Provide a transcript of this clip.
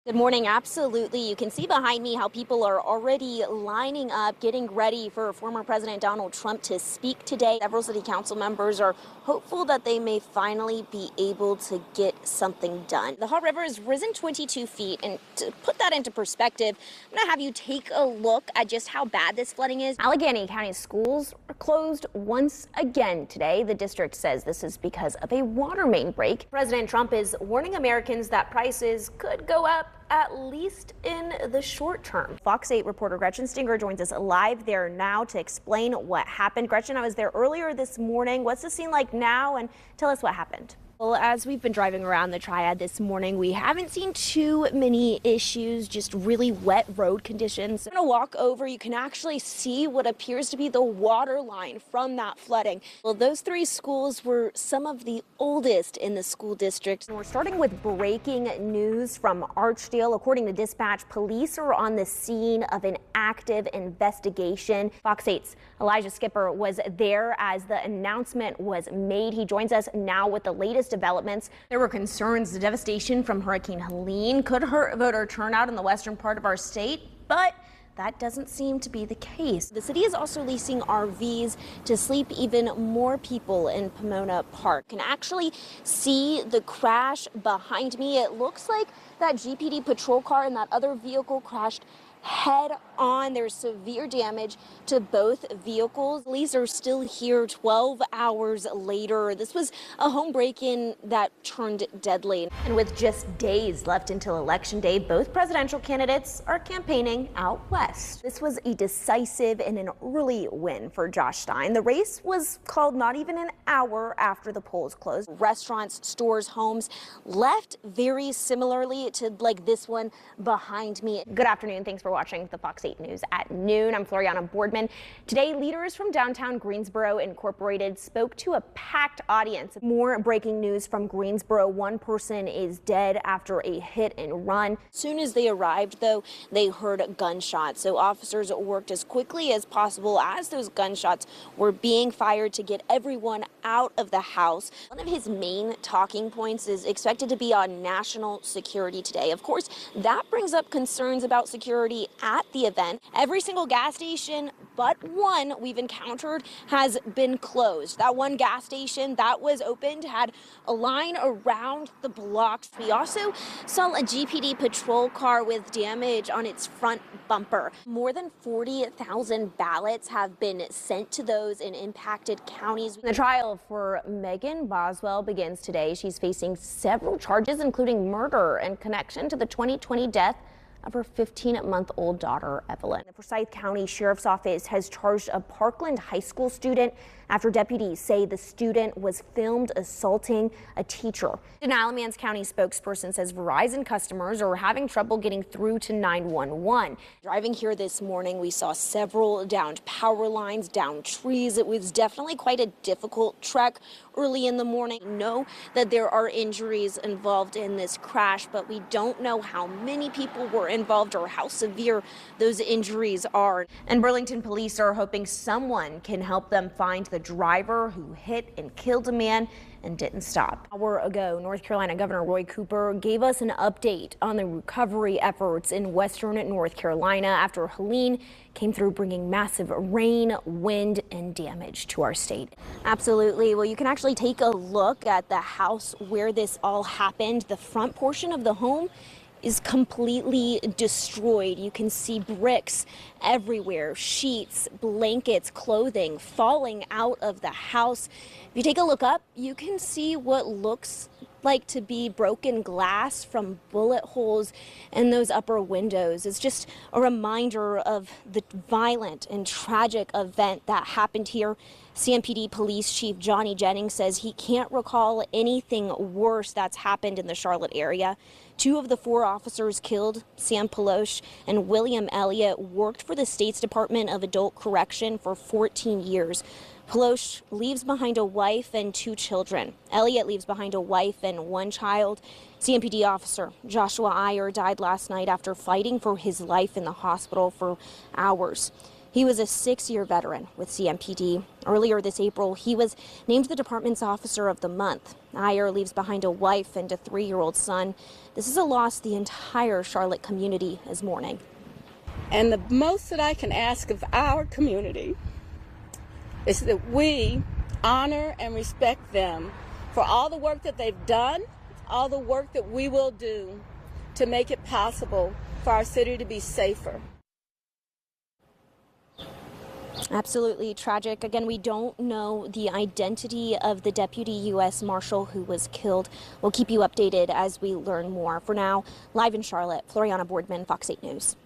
Good morning. Absolutely. You can see behind me how people are already lining up, getting ready for former President Donald Trump to speak today. Several city council members are hopeful that they may finally be able to get something done. The Hot River has risen 22 feet, and to put that into perspective, I'm going to have you take a look at just how bad this flooding is. Allegheny County schools are closed once again today. The district says this is because of a water main break. President Trump is warning Americans that prices could go up at least in the short term. Fox 8 reporter Gretchen Stinger joins us live there now to explain what happened. Gretchen, I was there earlier this morning. What's the scene like now? And tell us what happened. Well, as we've been driving around the Triad this morning, we haven't seen too many issues, just really wet road conditions. I'm going to walk over. You can actually see what appears to be the water line from that flooding. Well, those three schools were some of the oldest in the school district. And we're starting with breaking news from Archdale. According to dispatch, police are on the scene of an active investigation. Fox 8's Elijah Skipper was there as the announcement was made. He joins us now with the latest developments. There were concerns the devastation from Hurricane Helene could hurt voter turnout in the western part of our state, but that doesn't seem to be the case. The city is also leasing RVs to sleep even more people in Pomona Park. You can actually see the crash behind me. It looks like that GPD patrol car and that other vehicle crashed head on. There's severe damage to both vehicles. Police are still here 12 hours later. This was a home break-in that turned deadly. And with just days left until Election Day, both presidential candidates are campaigning out west. This was a decisive and an early win for Josh Stein. The race was called not even an hour after the polls closed. Restaurants, stores, homes left very similarly to like this one behind me. Good afternoon. Thanks for watching the Fox 8 News at noon. I'm Floriana Boardman. Today, leaders from downtown Greensboro Incorporated spoke to a packed audience. More breaking news from Greensboro. One person is dead after a hit and run. As soon as they arrived, though, they heard gunshots. So officers worked as quickly as possible as those gunshots were being fired to get everyone out of the house. One of his main talking points is expected to be on national security today. Of course, that brings up concerns about security at the event. Every single gas station but one we've encountered has been closed. That one gas station that was opened had a line around the blocks. We also saw a GPD patrol car with damage on its front bumper. More than 40,000 ballots have been sent to those in impacted counties. The trial for Megan Boswell begins today. She's facing several charges, including murder and connection to the 2020 death of her 15-month-old daughter, Evelyn. The Forsyth County Sheriff's Office has charged a Parkland High School student after deputies say the student was filmed assaulting a teacher. An Alamance County spokesperson says Verizon customers are having trouble getting through to 911. Driving here this morning, we saw several downed power lines, downed trees. It was definitely quite a difficult trek early in the morning. We know that there are injuries involved in this crash, but we don't know how many people were involved or how severe those injuries are. And Burlington police are hoping someone can help them find the driver who hit and killed a man and didn't stop. An hour ago, North Carolina Governor Roy Cooper gave us an update on the recovery efforts in western North Carolina after Helene came through, bringing massive rain, wind, and damage to our state. Absolutely. Well, you can actually take a look at the house where this all happened. The front portion of the home is completely destroyed. You can see bricks everywhere, sheets, blankets, clothing falling out of the house. If you take a look up, you can see what looks like to be broken glass from bullet holes in those upper windows. It's just a reminder of the violent and tragic event that happened here. CMPD Police Chief Johnny Jennings says he can't recall anything worse that's happened in the Charlotte area. Two of the four officers killed, Sam Peloche and William Elliott, worked for the state's Department of Adult Correction for 14 years. Peloche leaves behind a wife and two children. Elliott leaves behind a wife and one child. CMPD officer Joshua Iyer died last night after fighting for his life in the hospital for hours. He was a 6-year veteran with CMPD. Earlier this April, he was named the department's Officer of the Month. Iyer leaves behind a wife and a 3-year-old son. This is a loss the entire Charlotte community is mourning. And the most that I can ask of our community is that we honor and respect them for all the work that they've done, all the work that we will do to make it possible for our city to be safer. Absolutely tragic. Again, we don't know the identity of the deputy U.S. Marshal who was killed. We'll keep you updated as we learn more. For now, live in Charlotte, Floriana Boardman, Fox 8 News.